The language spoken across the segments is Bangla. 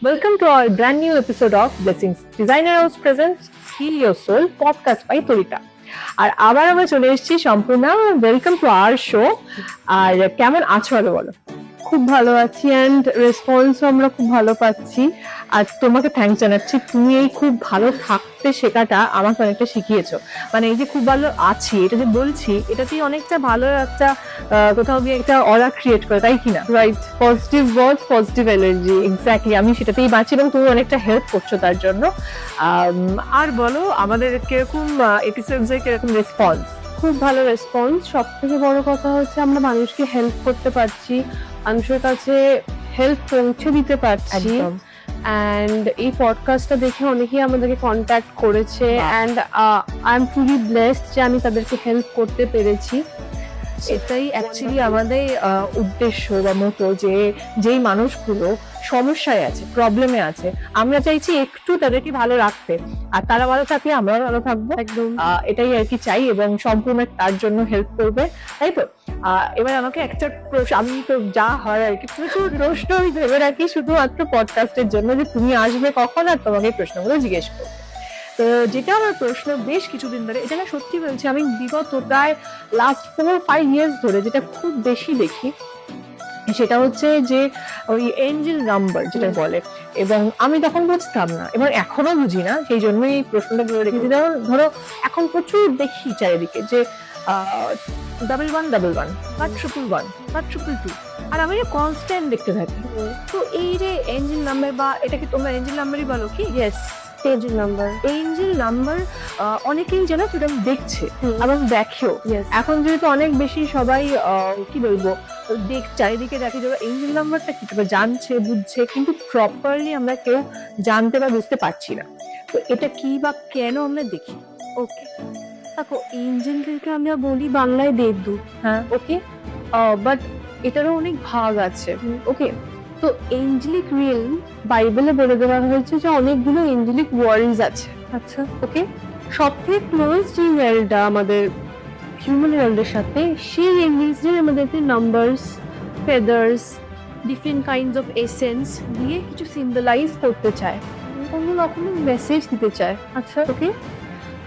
Welcome to our brand new episode of Blessings. Designer House presents Heal Your Soul podcast by Torita. আর আবার আমরা চলে এসেছি Sampurna. Welcome to our show. আর কেমন আছো বলো? খুব ভালো আছি অ্যান্ড রেসপন্সও আমরা খুব ভালো পাচ্ছি। আর তোমাকে থ্যাঙ্কস জানাচ্ছি, তুমি এই খুব ভালো থাকতে শেখাটা আমাকে অনেকটা শিখিয়েছো। মানে এই যে খুব ভালো আছি এটা যে বলছি, এটাতেই অনেকটা ভালো একটা কোথাও গিয়ে একটা অরা ক্রিয়েট করে, তাই কিনা? Right, positive word, positive energy. Exactly, আমি সেটাতেই বাঁচি এবং তুমি অনেকটা হেল্প করছো তার জন্য। আর বলো, আমাদের কিরকম এপিসোডসে কিরকম রেসপন্স? খুব ভালো রেসপন্স। সব থেকে বড় কথা হচ্ছে আমরা মানুষকে হেল্প করতে পারছি, মানুষের কাছে হেল্প পৌঁছে দিতে পারছি। অ্যান্ড এই পডকাস্টটা দেখে অনেকেই আমাদেরকে কন্ট্যাক্ট করেছে and I am truly blessed যে আমি তাদেরকে হেল্প করতে পেরেছি। এটাই অ্যাকচুয়ালি আমাদের উদ্দেশ্য বা মতো, যে যেই মানুষগুলো সমস্যায় আছে, প্রবলেমে আছে, আমরা চাইছি একটু তাদেরকে ভালো রাখতে, আর তারা ভালো থাকলে আমরাও ভালো থাকবো। একদম এটাই আর কি চাই, এবং সম্পূর্ণ তার জন্য হেল্প করবে, তাই তো? এবার আমাকে একটা আমি তো যা হয় আর কি প্রচুর প্রশ্ন আমি ভেবে রাখি শুধুমাত্র পডকাস্টের জন্য, যে তুমি আসবে কখন আর তোমাকে প্রশ্নগুলো জিজ্ঞেস করবো। তো যেটা আমার প্রশ্ন বেশ কিছুদিন ধরে, এটা না সত্যি বলছি, আমি বিগত প্রায় লাস্ট 4-5 ইয়ার্স ধরে যেটা খুব বেশি দেখি, সেটা হচ্ছে যে ওই এঞ্জেল নাম্বার যেটা বলে, এবং আমি তখন বুঝতাম না, এবং এখনো বুঝি না, সেই জন্যই এই প্রশ্নটা করে রেখেছি। ধরো এখন প্রচুর দেখি চারিদিকে যে 1111 বা 111 বা 222, আর আমি কনস্ট্যান্ট দেখতে থাকি। তো এই যে এঞ্জেল নাম্বার, বা এটাকে তোমরা এঞ্জেল নাম্বারই বলো কি? Yes, Angel number. Angel number অনেকেই যেন সেটা দেখছে এবং দেখেও। এখন যেহেতু অনেক বেশি সবাই কি বলবো, চারিদিকে দেখে যারা এঞ্জেল নাম্বারটা কি জানছে, বুঝছে, কিন্তু প্রপারলি আমরা কেউ জানতে বা বুঝতে পারছি না। তো এটা কি বা কেন আমরা দেখি? ওকে, দেখো, এঞ্জেলদেরকে আমরা বলি বাংলায় দেবদূত। হ্যাঁ, ওকে, বাট এটারও অনেক ভাগ আছে। ওকে, তো এঞ্জেলিক রিয়েলম বাইবেলে বলে দেওয়া হয়েছে যে অনেকগুলো এঞ্জেলিক ওয়ার্ল্ডস আছে। আচ্ছা, ওকে, সব থেকে ক্লোজ যে ওয়ার্ল্ডটা আমাদের হিউম্যান ওয়ার্ল্ডের সাথে, সেই এঞ্জেলসদের আমাদেরকে numbers, feathers, different kinds of essence দিয়ে কিছু সিম্বলাইজ করতে চায়, কোনো রকমের মেসেজ দিতে চায়। আচ্ছা, ওকে,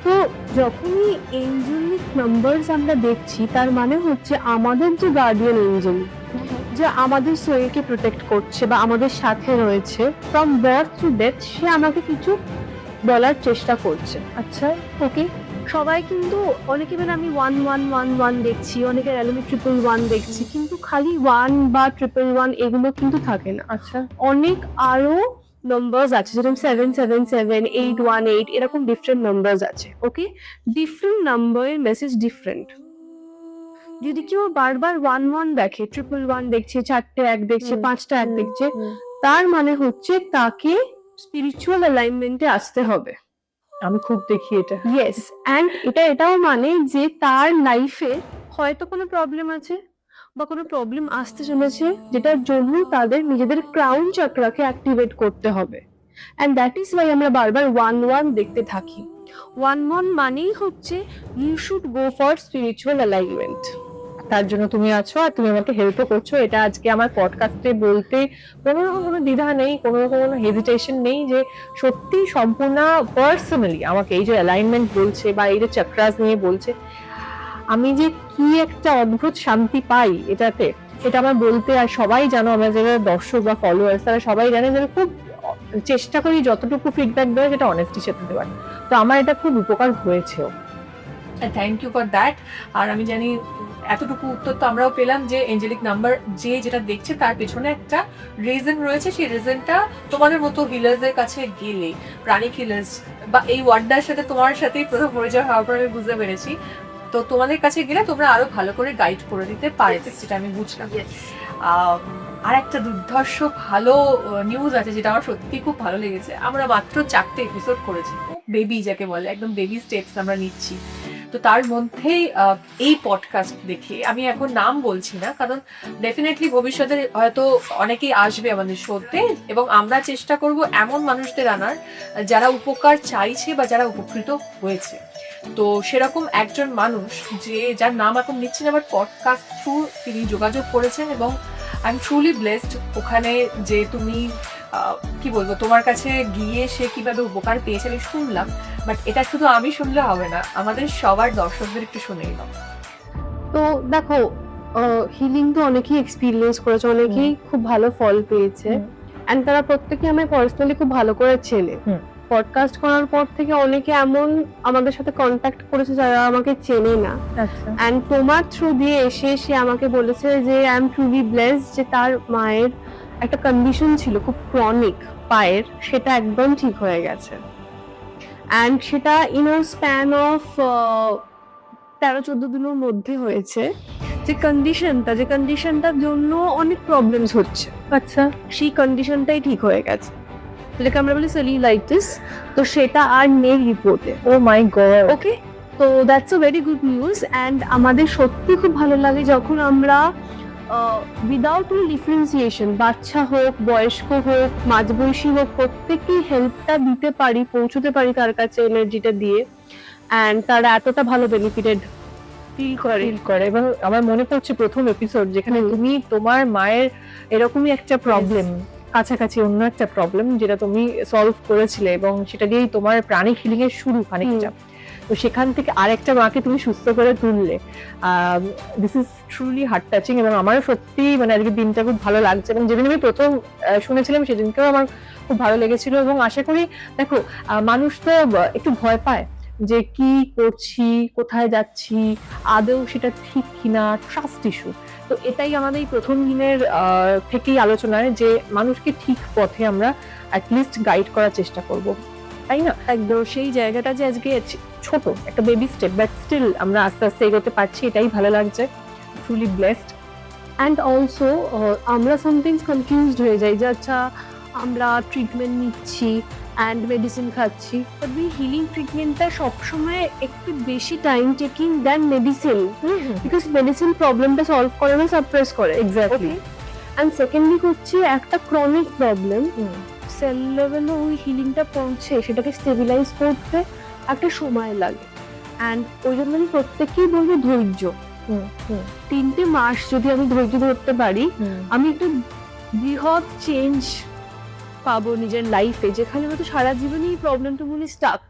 তো যখনই এঞ্জেলিক নাম্বারস আমরা দেখছি, তার মানে হচ্ছে আমাদের যে গার্ডিয়ান এঞ্জেল, যে আমাদের সোলকে প্রোটেক্ট করছে বা আমাদের সাথে রয়েছে ফ্রম বার্থ টু ডেথ, সে আমাকে কিছু বলার চেষ্টা করছে। আচ্ছা, ওকে, সবাই কিন্তু অনেকে বলে আমি 1111 দেখছি, অনেকের অ্যালুমি 111 দেখছি, কিন্তু খালি 1 বা 111 এগুলো কিন্তু থাকে না। আচ্ছা, অনেক আরো নাম্বারস আছে, যেরকম 777, 818, এরকম ডিফারেন্ট নাম্বারস আছে। ওকে, ডিফারেন্ট নাম্বারের মেসেজ ডিফারেন্ট। যদি কেউ বারবার 11 দেখে, 111 দেখছে, 4টে 1 দেখছে, 5টা 1 দেখছে, তার মানে হচ্ছে তাকে স্পিরিচুয়াল অ্যালাইনমেন্টে আসতে হবে। আমি খুব দেখি এটা। ইয়েস, অ্যান্ড এটাও মানে যে তার লাইফে হয়তো কোনো প্রবলেম আছে বা কোনো প্রবলেম আসতে চলেছে, যেটার জন্য তাদের নিজেদের ক্রাউন চক্রাকে অ্যাক্টিভেট করতে হবে। অ্যান্ড দ্যাট ইজ ওয়াই আমরা বারবার 11 দেখতে থাকি। 11 মানেই হচ্ছে you should go for spiritual alignment. তার জন্য তুমি আছো, আর তুমি আমাকে হেল্পও করছো। এটা আজকে আমার পডকাস্টে বলতে কোনো রকম কোনো দ্বিধা নেই, কোনো রকম কোনো হেজিটেশন নেই, যে সত্যি সম্পূর্ণ পার্সোনালি আমাকে এই যে অ্যালাইনমেন্ট বলছে বা এই যে চক্রাস নিয়ে বলছে, আমি যে কি একটা অদ্ভুত শান্তি পাই এটাতে, এটা আমার বলতে, আর সবাই জানো, আমরা যারা দর্শক বা ফলোয়ার্স তারা সবাই জানে যে খুব চেষ্টা করি যতটুকু ফিডব্যাক দেওয়া সেটা অনেস্টির সাথে দেওয়ার। তো আমার এটা খুব উপকার হয়েছেও। Thank you for that. আর আমি জানি এতটুকু উত্তর তো আমরাও পেলাম যে এঞ্জেলিক নাম্বার যে যেটা দেখছে তার পেছনে একটা রিজন রয়েছে। সেই রিজনটা তোমাদের মতো হিলার্সদের কাছে গেলে, প্রাণিক হিলার্স বা এই ওয়ার্ডটার সাথে তোমার সাথেই প্রথম পরিচয় হওয়ার পর আমি বুঝতে পেরেছি, তো তোমাদের কাছে গেলে তোমরা আরো ভালো করে গাইড করে দিতে পারবে, যেটা আমি বুঝলাম। আর একটা দুর্ধর্ষ ভালো নিউজ আছে যেটা আমার সত্যি খুব ভালো লেগেছে। আমরা মাত্র 4টে এপিসোড করেছি, বেবি যাকে বলে, একদম বেবি স্টেপস আমরা নিচ্ছি। তো তার মধ্যেই এই পডকাস্ট দেখে, আমি এখন নাম বলছি না কারণ ডেফিনেটলি ভবিষ্যতে হয়তো অনেকেই আসবে আমাদের শোতে, এবং আমরা চেষ্টা করব এমন মানুষদের আনার যারা উপকার চাইছে বা যারা উপকৃত হয়েছে। তো সেরকম একজন মানুষ, যার নাম এখন নিচ্ছি না, বাট পডকাস্ট থ্রু তিনি যোগাযোগ করেছেন, এবং আই এম ট্রুলি ব্লেসড ওখানে যে তুমি কি বলবো, তোমার কাছে গিয়ে সে কিভাবে উপকার পেয়েছে আমি শুনলাম, বাট এটা শুধু আমি শুনলে হবে না, আমাদের সবার দর্শকদের একটু শুনেই নাও। তো দেখো, হিলিং তো অনেকেই এক্সপিরিয়েন্স করেছে, অনেকেই খুব ভালো ফল পেয়েছে, এন্ড তারা প্রত্যেকে আমায় পার্সোনালি খুব ভালো করে চেনে। পডকাস্ট করার পর থেকে অনেকে এমন আমাদের সাথে কন্ট্যাক্ট করেছে যারা আমাকে চেনে না, আচ্ছা এন্ড তোমার থ্রু দিয়ে এসে সে আমাকে বলেছে যে আই এম ট্রুলি ব্লেসড, যে তার মায়ের একটা কন্ডিশন ছিল খুব ক্রনিক পায়ের, সেটা একদম ঠিক হয়ে গেছে, এন্ড সেটা ইন আ স্প্যান অফ 13-14 দিনের মধ্যে হয়েছে। যে কন্ডিশনটার জন্য অনেক প্রবলেমস হচ্ছে, আচ্ছা সেই কন্ডিশনটাই ঠিক হয়ে গেছে, যেটাকে আমরা বলি সেলিউলাইটিস। তো সেটা আর নেই রিপোর্টে। ও মাই গড। ওকে, তো that's a very good news, and আমাদের সত্যি খুব ভালো লাগে যখন আমরা উইদাউট কোনো ডিফারেন্সিয়েশন, বাচ্চা হোক, বয়স্ক হোক, মাঝবয়সী হোক, প্রত্যেকেই হেল্পটা দিতে পারি, পৌঁছতে পারি তার কাছে এনার্জিটা দিয়ে, অ্যান্ড তারা এতটা ভালো বেনিফিটেড ফিল করে। ফিল করে। এবং আমার মনে পড়ছে প্রথম এপিসোড যেখানে তুমি তোমার মায়ের এরকমই একটা প্রবলেম, কাছাকাছি অন্য একটা প্রবলেম যেটা তুমি সলভ করেছিলে, এবং সেটা দিয়েই তোমার প্রাণিক হিলিং এর শুরু খানিকটা। তো সেখান থেকে আরেকটা মাকে তুমি সুস্থ করে তুললে। This is truly heart touching, এবং আমারও সত্যি মানে আজকের দিনটা খুব ভালো লাগছে। এবং যেদিন আমি প্রথম শুনেছিলাম সেদিনকেও আমার খুব ভালো লেগেছিল। এবং আশা করি, দেখো মানুষ তো একটু ভয় পায় যে কি করছি, কোথায় যাচ্ছি, আদৌ সেটা ঠিক কিনা, ট্রাস্ট ইস্যু। তো এটাই আমাদের এই প্রথম দিনের থেকেই আলোচনায়, যে মানুষকে ঠিক পথে আমরা অ্যাটলিস্ট গাইড করার চেষ্টা করব, তাই না? একদম সেই জায়গাটা যে আজকে ছোট একটা বেবি স্টেপ, বাট স্টিল আমরা আস্তে আস্তে এগোতে পারছি, এটাই ভালো লাগছে। Truly blessed. অ্যান্ড অলসো আমরা সামটাইমস কনফিউজড হয়ে যাই যে আচ্ছা আমরা ট্রিটমেন্ট নিচ্ছি অ্যান্ড মেডিসিন খাচ্ছি, বাট ওই হিলিং ট্রিটমেন্টটা সবসময় একটু বেশি time taking than medicine, because medicine প্রবলেমটা সলভ করে না, সাপ্রেস করে। এক্স্যাক্টলি। অ্যান্ড সেকেন্ডলি হচ্ছে একটা ক্রনিক প্রবলেম, সেল লেভেলে ওই হিলিংটা পৌঁছে সেটাকে স্টেবিলাইজ করতে একটা সময় লাগে, অ্যান্ড ওই জন্য আমি প্রত্যেককেই বলবো ধৈর্য। 3টে মাস যদি আমি ধৈর্য ধরতে পারি, আমি একটা বৃহৎ চেঞ্জ পাবো নিজের লাইফে, যেখানে হয়তো সারা জীবনে এই প্রবলেমটা মনে স্টাক,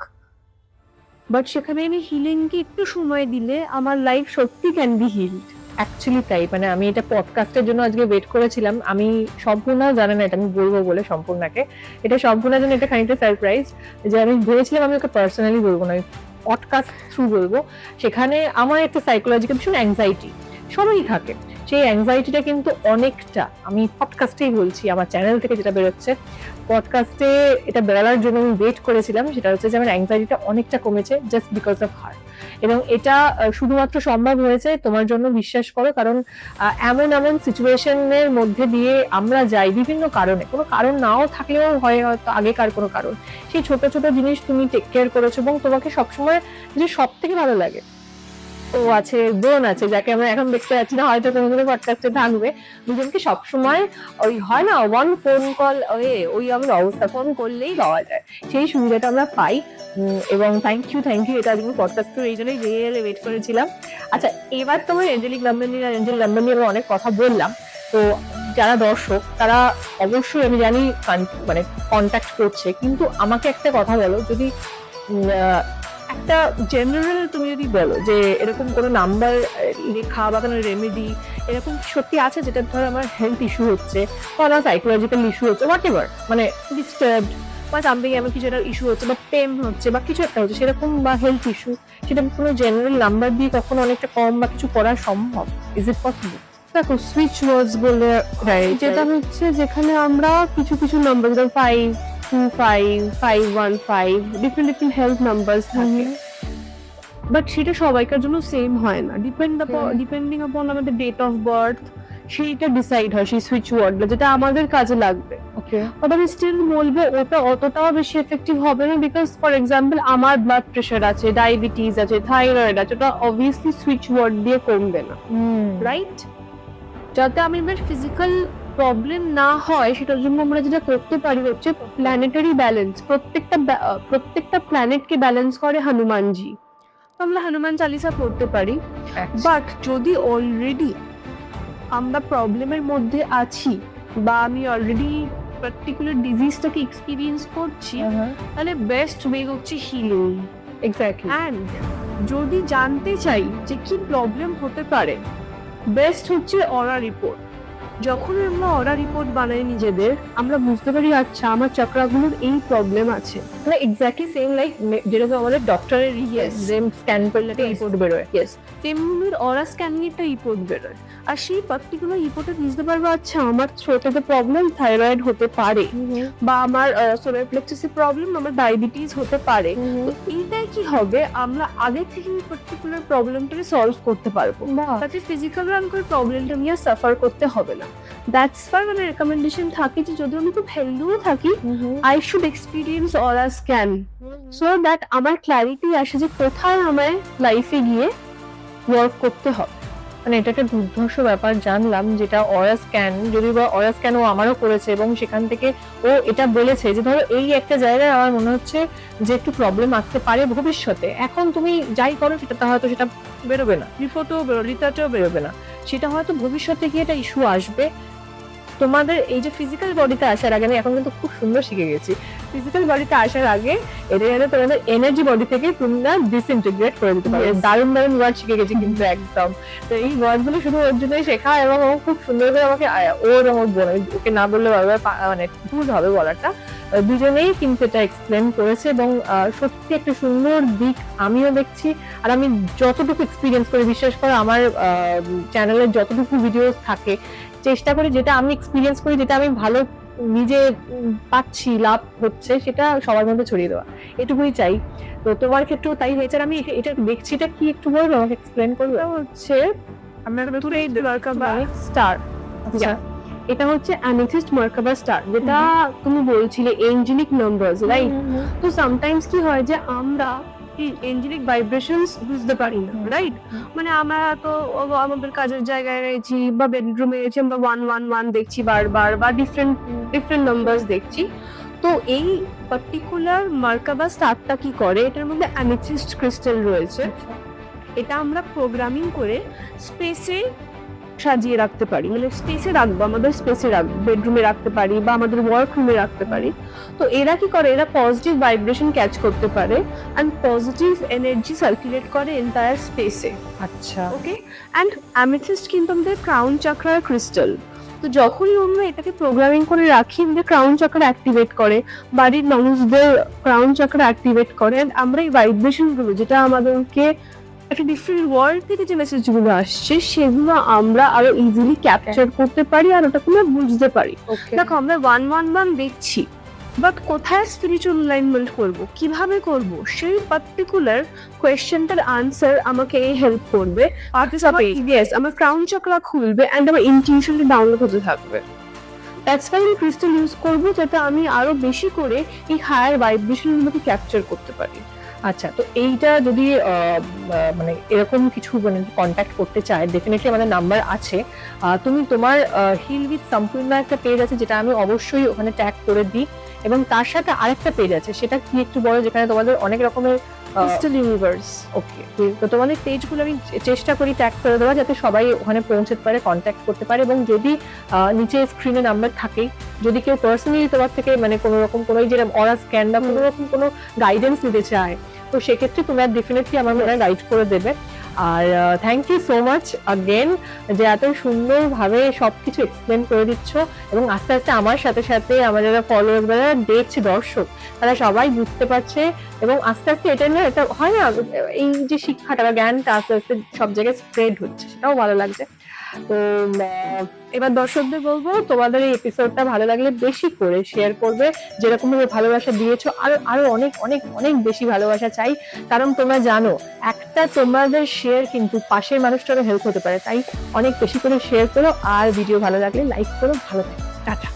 বাট সেখানে আমি হিলিংকে একটু সময় দিলে আমার লাইফ সত্যি ক্যান বি হিলড। অ্যাকচুয়ালি তাই, মানে আমি এটা পডকাস্টের জন্য আজকে ওয়েট করেছিলাম। আমি সম্পূর্ণ জানে না এটা আমি বলবো বলে, সম্পূর্ণাকে এটা সম্পূর্ণের জন্য এটা খানিকটা সারপ্রাইজ, যে আমি ভেবেছিলাম আমি ওকে পার্সোনালি বলবো না, আমি পডকাস্ট থ্রু বলবো। সেখানে আমার একটা সাইকোলজিক্যাল ভীষণ অ্যাংজাইটি সবারই থাকে, সেই অ্যাংজাইটিটা কিন্তু অনেকটা, আমি পডকাস্টেই বলছি, আমার চ্যানেল থেকে যেটা বেরোচ্ছে, পডকাস্টে এটা বেরোনোর জন্য আমি ওয়েট করেছিলাম, সেটা হচ্ছে যে আমার অ্যাংজাইটিটা অনেকটা কমেছে জাস্ট বিকজ অফ হার। এবং এটা শুধুমাত্র সম্ভব হয়েছে তোমার জন্য, বিশ্বাস করো। কারণ এমন এমন সিচুয়েশনের মধ্যে দিয়ে আমরা যাই বিভিন্ন কারণে, কোনো কারণ নাও থাকলেও হয় হয়তো আগেকার কোনো কারণ, সেই ছোট ছোট জিনিস তুমি টেক কেয়ার করেছো, এবং তোমাকে সবসময় যে সব থেকে ভালো লাগে, ও আছে, বোন আছে, যাকে আমরা এখন দেখতে পাচ্ছি না, হয়তো কোনোদিনও পডকাস্টে থাকবে, দুজনকে সবসময় ওই হয় না ওয়ান ফোন কল, ওই আমার অবস্থা, ফোন করলেই পাওয়া যায়, সেই সুবিধাটা আমরা পাই। এবং থ্যাংক ইউ, এটা আজকে পডকাস্ট এই জন্যই রিয়েলি ওয়েট করেছিলাম। আচ্ছা, এবার তোমার এঞ্জেলিক নাম্বানি আর এঞ্জেল নাম্বানি আমি অনেক কথা বললাম, তো যারা দর্শক তারা অবশ্যই আমি জানি মানে কন্ট্যাক্ট করছে, কিন্তু আমাকে একটা কথা বলো, যদি একটা জেনারেল তুমি যদি বলো যে এরকম কোনো নাম্বার লেখা বা কোনো রেমেডি এরকম সত্যি আছে, যেটা ধর আমার হেলথ ইস্যু হচ্ছে বা আমার সাইকোলজিক্যাল ইস্যু হচ্ছে, হোয়াট এভার, মানে ডিস্টার্বড বা সামথিং, এমন কিছু একটা ইস্যু হচ্ছে বা পেন হচ্ছে বা কিছু একটা হচ্ছে সেরকম, বা হেলথ ইস্যু, সেটা কোনো জেনারেল নাম্বার দিয়ে কখনো অনেকটা কম বা কিছু করা সম্ভব? Is it possible? দেখো, সুইচ ওয়ার্ডস বলে যেটা হচ্ছে, যেখানে আমরা কিছু কিছু নাম্বার, যেমন 525, 515, ডিফারেন্ট হেলথ নাম্বারস থাকে, বাট সেটা সবাইকার জন্য সেম হয় না, ডিপেন্ডিং আপন আমাদের ডেট অফ বার্থ, সেইটা ডিসাইড হয় সেই সুইচ ওয়ার্ডটা যেটা আমাদের কাজে লাগবে। ওকে, বাট আমি স্টিল বলবো ওটা অতটাও বেশি এফেক্টিভ হবে না, বিকজ ফর এক্সাম্পল আমার ব্লাড প্রেশার আছে, ডায়াবেটিস আছে, থাইরয়েড আছে, ওটা অবভিয়াসলি সুইচ ওয়ার্ড দিয়ে কমবে না, রাইট? যাতে আমি আমার ফিজিক্যাল প্রবলেম না হয় সেটার জন্য আমরা যেটা করতে পারি হচ্ছে প্ল্যানেটারি ব্যালেন্স। প্রত্যেকটা প্ল্যানেটকে ব্যালেন্স করে হনুমানজি, তো আমরা হনুমান চালিসা পড়তে পারি। বাট যদি অলরেডি আমরা প্রবলেমের মধ্যে আছি, বা আমি অলরেডি পার্টিকুলার ডিজিজটাকে এক্সপিরিয়েন্স করছি, তাহলে বেস্ট ওয়ে হচ্ছে হিলিং। এক্স্যাক্টলি। অ্যান্ড যদি জানতে চাই যে কি প্রবলেম হতে পারে, বেস্ট হচ্ছে অরা রিপোর্ট। যখন আমরা অরা রিপোর্ট বানাই নিজেদের, আমরা বুঝতে পারি আচ্ছা আমার চক্রাগুলোর এই প্রবলেম আছে। মানে এক্স্যাক্টলি সেম লাইক যেরকম আমাদের ডক্টরের Yes. স্ক্যান করলে একটা Yes. রিপোর্ট বেরোয়। ইয়েস, তেমনি অরা স্ক্যানিং একটা রিপোর্ট বেরোয়, আর সেই পার্টিকুলার রিপোর্টে বুঝতে পারবো আচ্ছা আমার থ্রোটেতে প্রবলেম থাইরয়েড হতে পারে, বা আমার সোলার প্লেক্সাসে প্রবলেম, আমার ডায়াবেটিস হতে পারে। তো এইটাই কি হবে, আমরা আগে থেকে এই পার্টিকুলার প্রবলেমটাকে সলভ করতে পারবো, তাতে ফিজিক্যাল রান করে প্রবলেমটা নিয়ে সাফার করতে হবে না। দ্যাটস ওয়াই মানে রেকমেন্ডেশন থাকে যে যদি আমি খুব হেলদিও থাকি, I should experience aura scan, so that আমার ক্ল্যারিটি আসে যে কোথায় আমায় লাইফে গিয়ে ওয়ার্ক করতে হবে। মানে এটা একটা দুর্ধর্ষ ব্যাপার জানলাম, যেটা অরা স্ক্যান, যদি বা অরা স্ক্যান ও আমারও করেছে এবং সেখান থেকে ও এটা বলেছে যে ধরো এই একটা জায়গায় আমার মনে হচ্ছে যে একটু প্রবলেম আসতে পারে ভবিষ্যতে, এখন তুমি যাই করো সেটা হয়তো সেটা বেরোবে না, রিপোর্টও বেরোবে, রিসার্চও বেরোবে না, সেটা হয়তো ভবিষ্যতে গিয়ে একটা ইস্যু আসবে। তোমাদের এই যে ফিজিক্যাল বডিতে আসার আগে, আমি এখন কিন্তু খুব সুন্দর শিখে গেছি, ফিজিক্যাল বডিতে আসার আগে এটা যেন তোমাদের এনার্জি বডি থেকে তোমরা ডিসইন্টিগ্রেট করে দিতে পারো। Yes. দারুণ দারুণ ওয়ার্ড শিখে গেছি কিন্তু একদম। তো এই ওয়ার্ডগুলো শুধু ওর জন্যই শেখা, এবং ও খুব সুন্দর করে আমাকে ওর আমার বোন, ওকে না বললে বারবার মানে ভুল হবে বলাটা, দুজনেই কিন্তু এটা এক্সপ্লেন করেছে, এবং সত্যি একটা সুন্দর দিক আমিও দেখছি। আর আমি যতটুকু এক্সপিরিয়েন্স করি, বিশ্বাস করো আমার চ্যানেলের যতটুকু ভিডিওস থাকে, চেষ্টা করি যেটা আমি এক্সপিরিয়েন্স করি, যেটা আমি ভালো নিজে পাচ্ছি, লাভ হচ্ছে, সেটা সবার মধ্যে ছড়িয়ে দেওয়া, এটুকুই চাই। তো তোমার ক্ষেত্রেও তাই হয়েছে। আর আমি এটা দেখছি, এটা কি একটু বলবে, আমাকে এক্সপ্লেন করবে? এটা হচ্ছে আমরা মার্কাবা স্টার। আচ্ছা, এটা হচ্ছে অ্যামেথিস্ট মার্কাবা স্টার, যেটা তুমি বলছিলে এঞ্জেলিক নাম্বারস, রাইট? তো সামটাইমস কি হয় যে আমরা এই এঞ্জেলিক ভাইব্রেশনস বুঝতে পারি না, রাইট? মানে আমরা তো আমাদের কাজের জায়গায় রয়েছি বা বেডরুমে রয়েছি, আমরা 111 দেখছি বারবার, বা ডিফারেন্ট নাম্বারস দেখছি। তো এই পার্টিকুলার মার্কাবা স্টারটা কি করে, এটার মধ্যে অ্যামেথিস্ট ক্রিস্টাল রয়েছে, এটা আমরা প্রোগ্রামিং করে স্পেসে সাজিয়ে রাখতে পারি, মানে স্পেসে রাখবো, আমাদের স্পেসে রাখবো, বেডরুমে রাখতে পারি বা আমাদের ওয়ার্ক রুমে রাখতে পারি। তো এরা কি করে, এরা পজিটিভ ভাইব্রেশন ক্যাচ করতে পারে অ্যান্ড পজিটিভ এনার্জি সার্কুলেট করে এন্টায়ার স্পেসে। আচ্ছা, ওকে, অ্যান্ড অ্যামেথিস্ট কিন্তু আমাদের ক্রাউন চাকরার ক্রিস্টাল। তো যখনই আমরা এটাকে প্রোগ্রামিং করে রাখি, আমাদের ক্রাউন চাকরা অ্যাক্টিভেট করে, বাড়ির মানুষদের ক্রাউন চাকরা অ্যাক্টিভেট করে, and আমরা এই ভাইব্রেশনগুলো, যেটা আমাদেরকে একটা ডিফারেন্ট ওয়ার্ল্ড থেকে যে মেসেজগুলো আসছে, সেগুলো আমরা আরো ইজিলি ক্যাপচার করতে পারি আর ওটাকে আমরা বুঝতে পারি। ওকে। দেখো আমরা 111 দেখছি, বাট কোথায় স্পিরিচুয়াল অ্যালাইনমেন্ট করব, কিভাবে করব, সেই পার্টিকুলার কোয়েশ্চেনটার আনসার আমাকে হেল্প করবে। আর ইয়েস, আমার ক্রাউন চক্রা খুলবে এন্ড আমার ইনটিউশনটা ডাউনলোড হতে থাকবে। দ্যাটস ওয়াই আমি ক্রিস্টাল ইউজ করবো, যাতে আমি আরো বেশি করে এই হায়ার ভাইব্রেশনগুলোকে ক্যাপচার করতে পারি। আচ্ছা, তো এইটা যদি মানে এরকম কিছু মানে কন্ট্যাক্ট করতে চায়, ডেফিনেটলি আমাদের নাম্বার আছে। তুমি তোমার হিল উইথ সম্পূর্ণ একটা পেজ আছে, যেটা আমি অবশ্যই ওখানে ট্যাগ করে দিই, এবং তার সাথে আরেকটা পেজ আছে, সেটা কি একটু বড়, যেখানে তোমাদের অনেক রকমের ক্রিস্টাল ইউনিভার্স। ওকে। তো তোমাদের পেজগুলো আমি চেষ্টা করি ট্যাগ করে দেওয়া, যাতে সবাই ওখানে পৌঁছতে পারে, কন্ট্যাক্ট করতে পারে। এবং যদি নিচে স্ক্রিনে নাম্বার থাকে, যদি কেউ পার্সোনালি তোমার থেকে মানে কোনো রকম কোনো যেরকম অরা স্ক্যান বা কোনো রকম কোনো গাইডেন্স নিতে চায়, তো সেক্ষেত্রে তোমরা ডেফিনেটলি আমার মনে হয় গাইড করে দেবে। আর thank you so much again, যে এত সুন্দরভাবে সবকিছু এক্সপ্লেন করে দিচ্ছ, এবং আস্তে আস্তে আমার সাথে সাথে আমার যারা ফলোয়ার্স বা যারা দেখছে দর্শক, তারা সবাই বুঝতে পারছে, এবং আস্তে আস্তে এটা না, এটা হয় না, এই যে শিক্ষাটা বা জ্ঞানটা আস্তে আস্তে সব জায়গায় স্প্রেড হচ্ছে, সেটাও ভালো লাগছে। তো এবার দর্শকদের বলবো, তোমাদের এই এপিসোডটা ভালো লাগলে বেশি করে শেয়ার করবে, যেরকম ভাবে ভালোবাসা দিয়েছো, আরো আরো অনেক অনেক অনেক বেশি ভালোবাসা চাই, কারণ তোমরা জানো একটা তোমাদের শেয়ার কিন্তু পাশের মানুষটারও হেল্প হতে পারে। তাই অনেক বেশি করে শেয়ার করো, আর ভিডিও ভালো লাগলে লাইক করো। ভালো থাকো, টাটা।